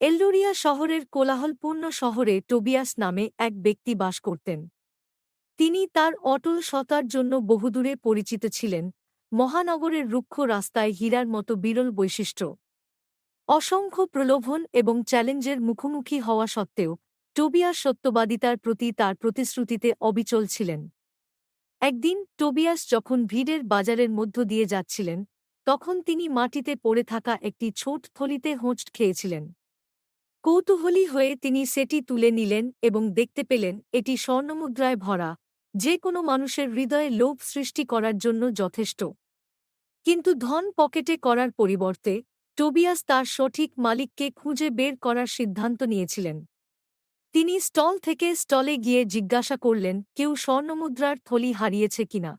এলডোরিয়া শহরের কোলাহলপূর্ণ শহরে টোবিয়াস নামে এক ব্যক্তি বাস করতেন। তিনি তার অটল সতার জন্য বহুদূরে পরিচিত ছিলেন, মহানগরের রুক্ষ রাস্তায় হীরার মতো বিরল বৈশিষ্ট্য। অসংখ্য প্রলোভন এবং চ্যালেঞ্জের মুখোমুখি হওয়া সত্ত্বেও টোবিয়াস সত্যবাদিতার প্রতি তার প্রতিশ্রুতিতে অবিচল ছিলেন। একদিন টোবিয়াস যখন ভিড়ের বাজারের মধ্য দিয়ে যাচ্ছিলেন, তখন তিনি মাটিতে পড়ে থাকা একটি ছোট থলিতে হোঁচট খেয়েছিলেন। কৌতূহলী হয়ে তিনি সেটি তুলে নিলেন এবং দেখতে পেলেন এটি স্বর্ণমুদ্রায় ভরা, যে কোনো মানুষের হৃদয়ে লোভ সৃষ্টি করার জন্য যথেষ্ট। কিন্তু ধন পকেটে করার পরিবর্তে টোবিয়াস তার সঠিক মালিককে খুঁজে বের করার সিদ্ধান্ত নিয়েছিলেন। তিনি স্টল থেকে স্টলে গিয়ে জিজ্ঞাসা করলেন কেউ স্বর্ণমুদ্রার থলি হারিয়েছে কিনা।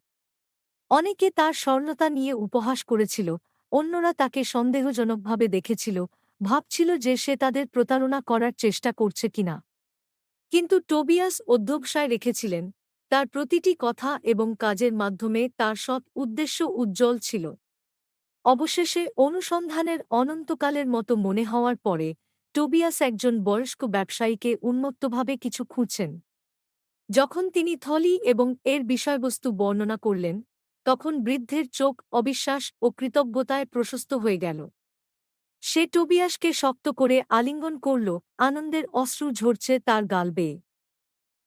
অনেকে তার স্বর্ণতা নিয়ে উপহাস করেছিল, অন্যরা তাকে সন্দেহজনকভাবে দেখেছিল, ভাবছিল যে সে তাদের প্রতারণা করার চেষ্টা করছে কিনা। কিন্তু টোবিয়াস অধ্যবসায় রেখেছিলেন, তার প্রতিটি কথা এবং কাজের মাধ্যমে তার সৎ উদ্দেশ্য উজ্জ্বল ছিল। অবশেষে অনুসন্ধানের অনন্তকালের মতো মনে হওয়ার পরে টোবিয়াস একজন বয়স্ক ব্যবসায়ীকে উন্মত্তভাবে কিছু খুঁজছেন। যখন তিনি থলি এবং এর বিষয়বস্তু বর্ণনা করলেন, তখন বৃদ্ধের চোখ অবিশ্বাস ও কৃতজ্ঞতায় প্রশস্ত হয়ে গেল। সে টোবিয়াসকে শক্ত করে আলিঙ্গন করল, আনন্দের অশ্রু ঝরছে তার গাল বেয়ে।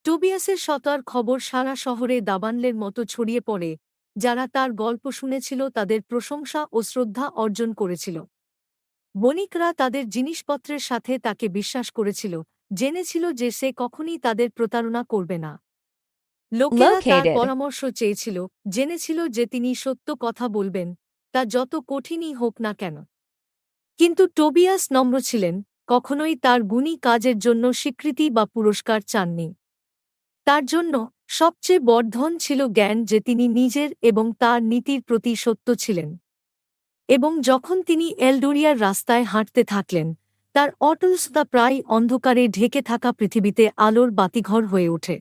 টোবিয়াসের সতার খবর সারা শহরে দাবানলের মতো ছড়িয়ে পড়ে, যারা তার গল্প শুনেছিল তাদের প্রশংসা ও শ্রদ্ধা অর্জন করেছিল। বণিকরা তাদের জিনিসপত্রের সাথে তাকে বিশ্বাস করেছিল, জেনেছিল যে সে কখনই তাদের প্রতারণা করবে না। লোকেরা তার Located. পরামর্শ চেয়েছিল, জেনেছিল যে তিনি সত্য কথা বলবেন, তা যত কঠিনই হোক না কেন। কিন্তু টোবিয়াস নম্র ছিলেন, কখনোই তার গুণী কাজের জন্য স্বীকৃতি বা পুরস্কার চাননি। তার জন্য সবচেয়ে বড় ধন ছিল জ্ঞান, যে তিনি নিজের এবং তার নীতির প্রতি সত্য ছিলেন। এবং যখন তিনি এলডোরিয়ার রাস্তায় হাঁটতে থাকলেন, তার অটলসতা প্রায় অন্ধকারে ঢেকে থাকা পৃথিবীতে আলোর বাতিঘর হয়ে ওঠে।